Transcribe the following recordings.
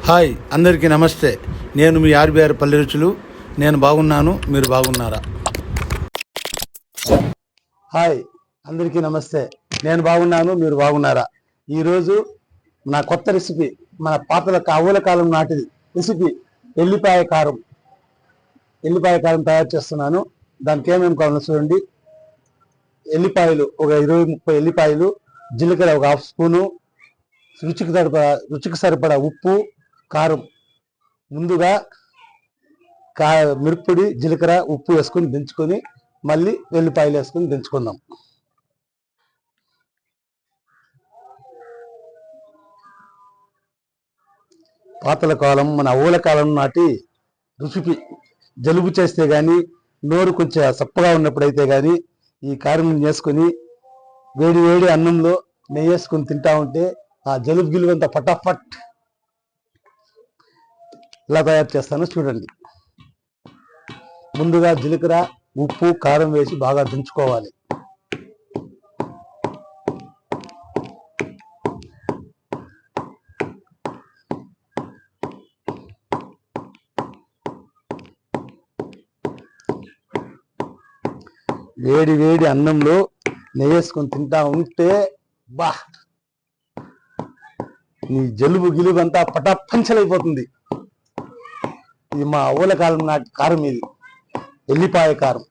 Hi అందరికీ నమస్తే. నేను మీ ఆర్బీఆర్ పల్లె రుచులు. నేను బాగున్నాను, మీరు బాగున్నారా? హాయ్ అందరికీ నమస్తే. నేను బాగున్నాను, మీరు బాగున్నారా? ఈరోజు నా కొత్త రెసిపీ, మన ఆవుల కాలం నాటి రెసిపీ ఎల్లిపాయ కారం. ఎల్లిపాయ కారం తయారు చేస్తున్నాను. దానికి ఏమేమి కావాలో చూడండి. ఎల్లిపాయలు ఒక 20-30 ఎల్లిపాయలు, జీలకర్ర ఒక 1/2 స్పూను, రుచికి సరిపడా ఉప్పు, కారం. ముందుగా మిరప్పొడి, జీలకర్ర, ఉప్పు వేసుకొని దించుకొని మళ్ళీ వెల్లిపాయలు వేసుకొని దించుకుందాం. పాతల కాలం, మన అవ్వల కాలం నాటి రుచికి జలుబు చేస్తే కానీ, నోరు కొంచెం సప్పగా ఉన్నప్పుడైతే కానీ ఈ కారం చేసుకొని వేడి వేడి అన్నంలో నెయ్యి వేసుకొని తింటా ఉంటే ఆ జలుబు గిలుబంతా పటాఫట్. ఇలా తయారు చేస్తాను చూడండి. ముందుగా జీలకర్ర, ఉప్పు, కారం వేసి బాగా దంచుకోవాలి. వేడి వేడి అన్నంలో నెయ్యి వేసుకొని తింటా ఉంటే బా, నీ జలుబు గిలుబంతా పటాపంచలైపోతుంది. ఇది మా అవ్వల కాలం నాటి కారం, ఇది ఎల్లిపాయ కారం.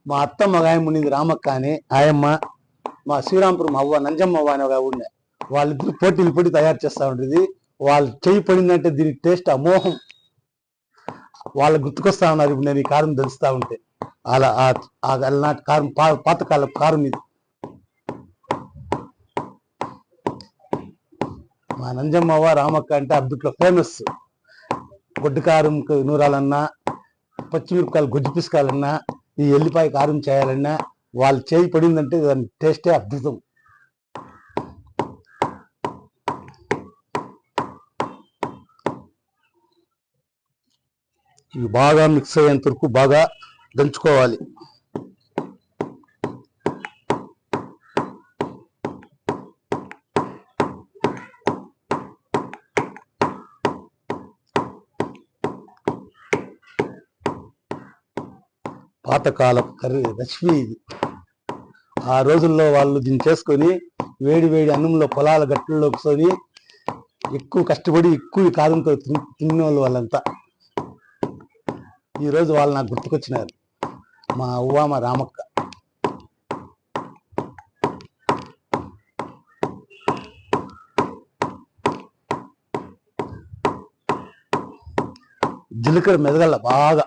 మా అత్తమ్మ గాయమ్మ ఉండింది, రామక్క అని ఆయమ్మ. మా శ్రీరాంపురం అవ్వ, నంజమ్మ అవ్వ అని ఒక ఉండే. వాళ్ళిద్దరు పోటీలు పోటీ తయారు చేస్తూ ఉంటుంది. వాళ్ళు చేయి పడిందంటే దీనికి టేస్ట్ అమోహం. వాళ్ళు గుర్తుకొస్తా ఉన్నారు ఇప్పుడు నేను ఈ కారం తెలుస్తా ఉంటే. అలా నాటి కారం, పాతకాలం కారం ఇది. మా నంజమ్మవ్వ, రామక్క అంటే అబ్బిట్లో ఫేమస్. గొడ్డు కారం నూరాలన్నా, పచ్చిమిరపకాయలు గుజ్జు పిసుకాలన్నా, ఈ ఎల్లిపాయ కారం చేయాలన్నా వాళ్ళు చేయి పడిందంటే దాని టేస్టే అద్భుతం. ఇవి బాగా మిక్స్ అయ్యేంత వరకు బాగా దంచుకోవాలి. పాతకాలం రెసిపీ ఇది. ఆ రోజుల్లో వాళ్ళు దీన్ని చేసుకొని వేడి వేడి అన్నంలో పొలాల గట్టుల్లో కూర్చొని ఎక్కువ కష్టపడి ఎక్కువ కారంతో తిన్న వాళ్ళంతా. ఈరోజు వాళ్ళు నాకు గుర్తుకొచ్చినారు, మా అవ్వ, మా రామక్క. జీలకర్ర మెదగల బాగా.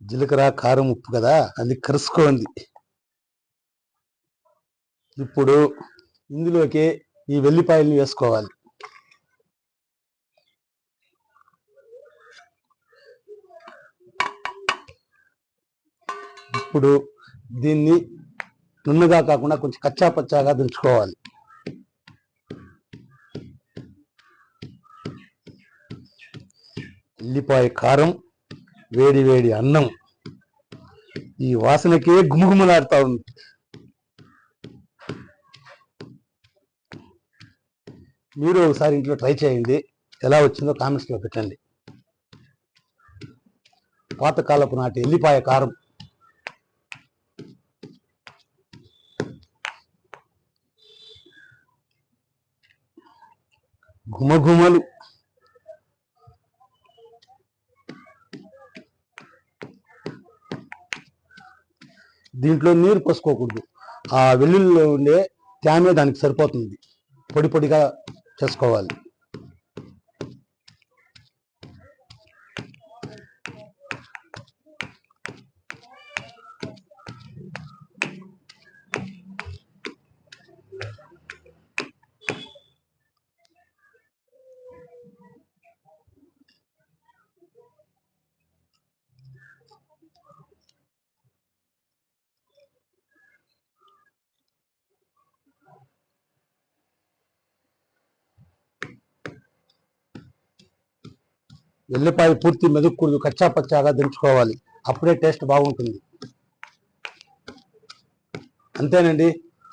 జీలకర్ర, కారం, ఉప్పు కదా, అది కరుసుకోండి. ఇప్పుడు ఇందులోకి ఈ వెల్లిపాయలు వేసుకోవాలి. ఇప్పుడు దీన్ని నున్నగా కాకుండా కొంచెం కచ్చా పచ్చాగా దంచుకోవాలి. ఎల్లిపాయ కారం, వేడి వేడి అన్నం, ఈ వాసనకే గుమగుమలాడుతా ఉంది. మీరు ఒకసారి ఇంట్లో ట్రై చేయండి, ఎలా వచ్చిందో కామెంట్స్లో పెట్టండి. పాతకాలపు నాటి ఎల్లిపాయ కారం. గుమగుమలు. దీంట్లో నీరు పోసుకోకూడదు. ఆ వెల్లుల్లిలో ఉండే తేమే దానికి సరిపోతుంది. పొడి పొడిగా చేసుకోవాలి. ఎల్లిపాయ పూర్తి మెదుక్కూడదు, కచ్చా పచ్చాగా దంచుకోవాలి. అప్పుడే టేస్ట్ బాగుంటుంది. అంతేనండి,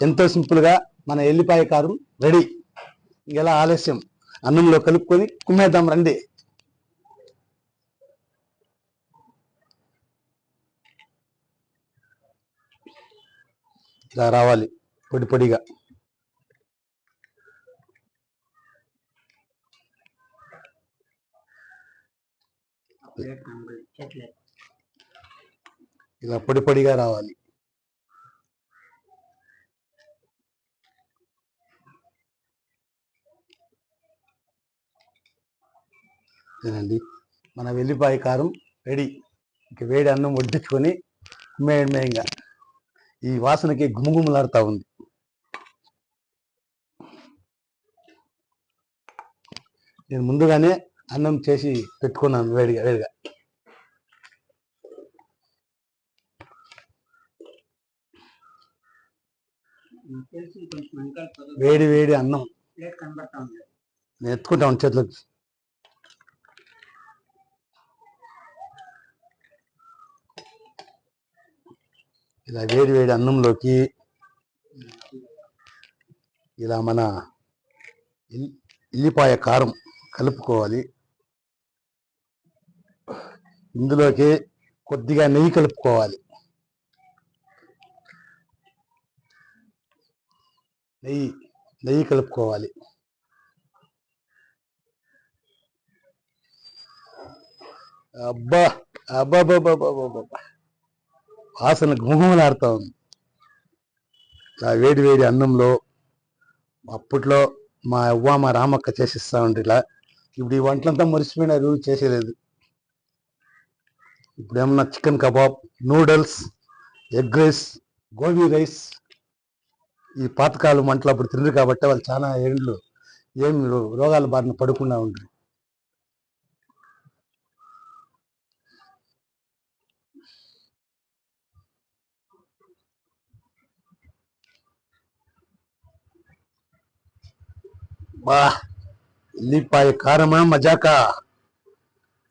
ఎంతో సింపుల్గా మన ఎల్లిపాయ కారం రెడీ. ఇంకెలా ఆలస్యం, అన్నంలో కలుపుకొని కుమ్మేద్దాం రండి. ఇలా రావాలి పొడి పొడిగా. ఇలా పొడి పొడిగా రావాలి. తినండి, మన వెల్లిపాయ కారం రెడీ. ఇక వేడి అన్నం వడ్డించుకొని మేయంగా. ఈ వాసనకి గుమగుమలాడుతూ ఉంది. నేను ముందుగానే అన్నం చేసి పెట్టుకున్నాను వేడిగా వేడిగా. వేడి వేడి అన్నం నేను ఎత్తుకుంటాను చేతులకి. ఇలా వేడి వేడి అన్నంలోకి ఇలా మన ఎల్లిపాయ కారం కలుపుకోవాలి. ఇందులోకి కొద్దిగా నెయ్యి కలుపుకోవాలి. నెయ్యి కలుపుకోవాలి. అబ్బా అబ్బాబ్బాబ్బాబ్బా, వాసన గుమగుమలాడుతూ ఉంది. ఆ వేడి వేడి అన్నంలో అప్పట్లో మా అవ్వ మా రామక్క చేసిస్తా ఉంటే ఇలా. ఇప్పుడు ఈ వంటలంతా మరిచిపోయినారు, చేసేలేదు. ఇప్పుడు ఏమన్నా chicken kebab, noodles, egg rice, gobi rice, ఈ పాతకాలం వంటలు అప్పుడు తినరు కాబట్టి వాళ్ళు చాలా ఏండ్లు ఏం రోగాల బారిన పడకుండా ఉంటారు. బా, ఉల్లిపాయ కారమా మజాకా,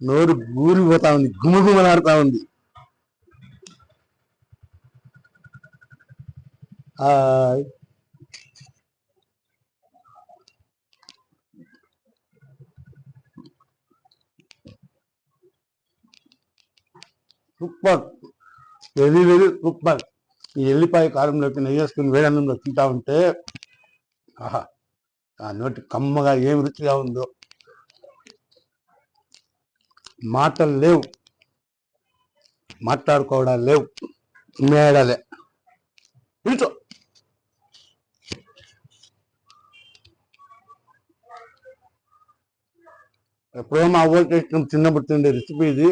నోరు ఊరిపోతా ఉంది, గుమగుమలాడుతా ఉంది. Super, very very super. ఈ ఎల్లిపాయ కారంలోకి నెయ్యి వేసుకుని వేడన్నంలో తింటా ఉంటే ఆహా, ఆ నోటి కమ్మగా ఏం రుచిగా ఉందో. మాటలు లేవు, మాట్లాడుకోవడాలు లేవు, మేడాలే. కూర్చో. ఎప్పుడో మా ఊరు చేసిన చిన్నప్పుడు తిండే రెసిపీ ఇది.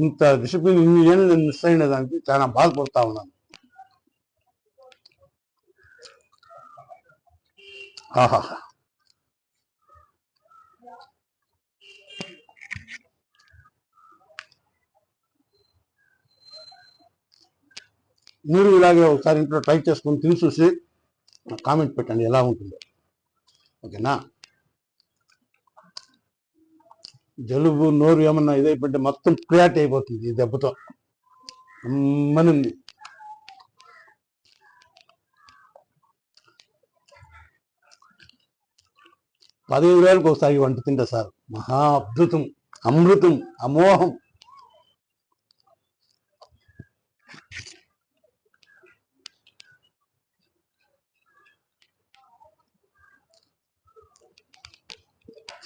ఇంత రెసిపీని ఇన్ని ఏళ్ళు నేను మిస్ అయిన దానికి చాలా బాధపడతా ఉన్నాను. ఆహా, మీరు ఇలాగే ఒకసారి ఇంట్లో ట్రై చేసుకొని తిని చూసి కామెంట్ పెట్టండి ఎలా ఉంటుందో. ఓకేనా? జలుబు నోరు ఏమన్నా ఇదైపోతే మొత్తం క్రియాట్ అయిపోతుంది ఈ దెబ్బతో. అమ్మనుంది. ₹15,000 ఒకసారి వంట తింటా సార్. మహా అద్భుతం, అమృతం, అమోహం.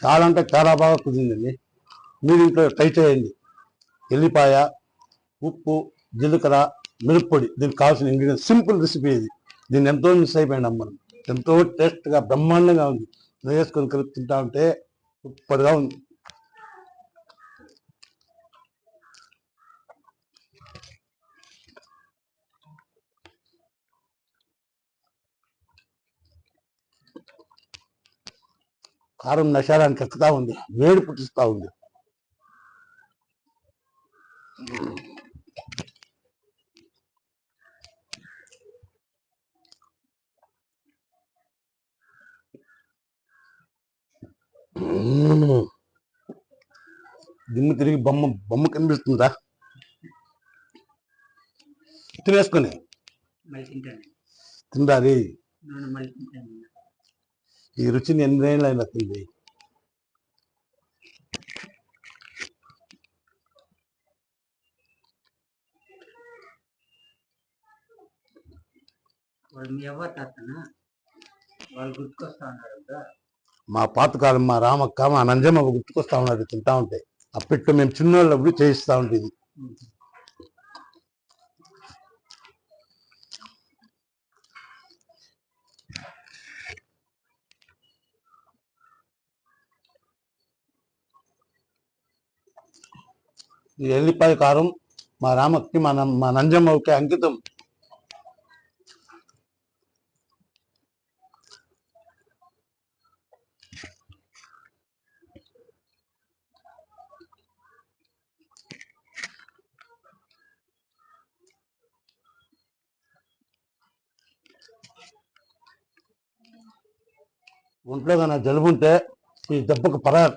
చాలా అంటే చాలా బాగా కుదిరిందండి. మీరు ఇంట్లో ట్రై చేయండి. ఎల్లిపాయ, ఉప్పు, జీలకర్ర, మిరప్పొడి, దీనికి కావాల్సిన ఇంగ్రీడియంట్స్. సింపుల్ రెసిపీ ఇది. దీన్ని ఎంతో మిస్ అయిపోయినాం మనం. ఎంతో టేస్ట్గా బ్రహ్మాండంగా ఉంది. నెయ్యి వేసుకొని కలిపి తింటా ఉంటే సూపర్గా ఉంది. కారం నశాలానికి ఎక్కుతా ఉంది, వేడి పుట్టిస్తూ ఉంది. దిమ్ము తిరిగి బొమ్మ బొమ్మ కనిపిస్తుందా? తినేసుకొని తింటాది. ఈ రుచిని ఎన్నేళ్ళైనా తింది. వాళ్ళు గుర్తుకొస్తా ఉన్నారు కదా. మా పాతకాలం మా రామక్క మా నంజమ్మ గుర్తుకొస్తా ఉన్నారు తింటా ఉంటాయి. అప్పట్లో మేము చిన్నోళ్ళప్పుడు చేయిస్తా ఉంటుంది. ఈ ఎల్లిపాయ కారం మా రామక్కి మా నంజమ్మకి అంకితం. ఒంట్లో కానీ జలుబు ఉంటే ఈ దెబ్బకు పరారు.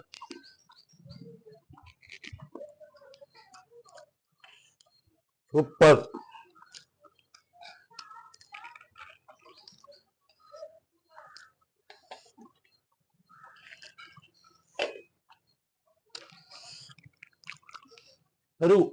సూపర్. పెరుగు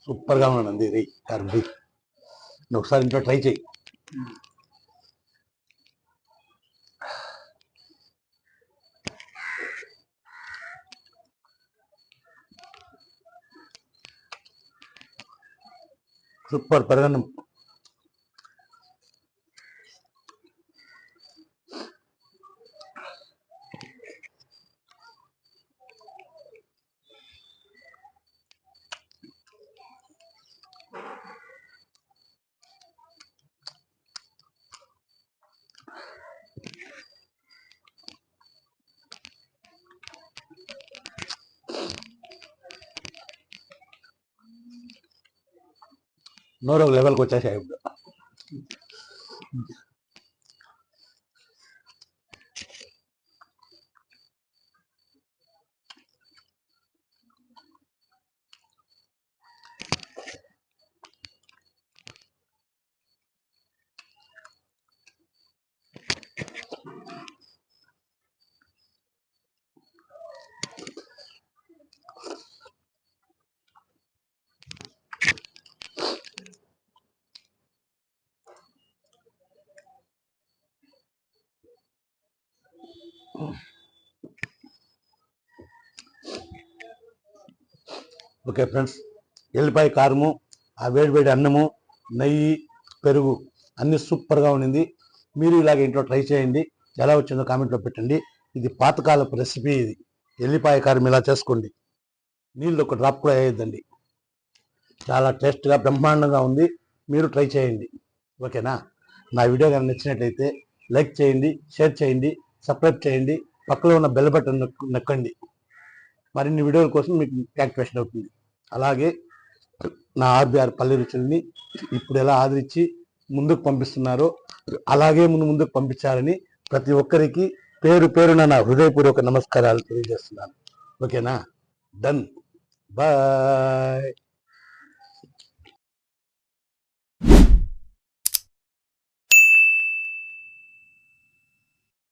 సూపర్గా ఉందండి. ఇది కర్రీ నువ్వు ఒకసారి ఇంట్లో ట్రై చేయి. సూపర్ పెరగన్నం. నోరు ఒక లెవెల్కి వచ్చేసాయి ఇప్పుడు. ఓకే ఫ్రెండ్స్, ఎల్లిపాయ కారము, ఆ వేడి అన్నము, నెయ్యి, పెరుగు అన్నీ సూపర్గా ఉండింది. మీరు ఇలాగ ఇంట్లో ట్రై చేయండి. ఎలా వచ్చిందో కామెంట్లో పెట్టండి. ఇది పాతకాలపు రెసిపీ. ఇది ఎల్లిపాయ కారం ఇలా చేసుకోండి. నీళ్ళు ఒక డ్రాప్ కూడా వేయద్దండి. చాలా టేస్ట్గా బ్రహ్మాండంగా ఉంది. మీరు ట్రై చేయండి. ఓకేనా? నా వీడియో కానీ నచ్చినట్లయితే లైక్ చేయండి, షేర్ చేయండి, సబ్స్క్రైబ్ చేయండి, పక్కలో ఉన్న బెల్ బటన్ నొక్కండి. మరిన్ని వీడియోల కోసం మీకు యాక్టివేషన్ అవుతుంది. అలాగే నా ఆర్బిఆర్ పల్లె రుచుల్ని ఇప్పుడు ఎలా ఆదరించి ముందుకు పంపిస్తున్నారో అలాగే ముందుకు పంపించాలని ప్రతి ఒక్కరికి పేరు పేరున నా హృదయపూర్వక నమస్కారాలు తెలియజేస్తున్నాను. ఓకేనా? డన్. బాయ్.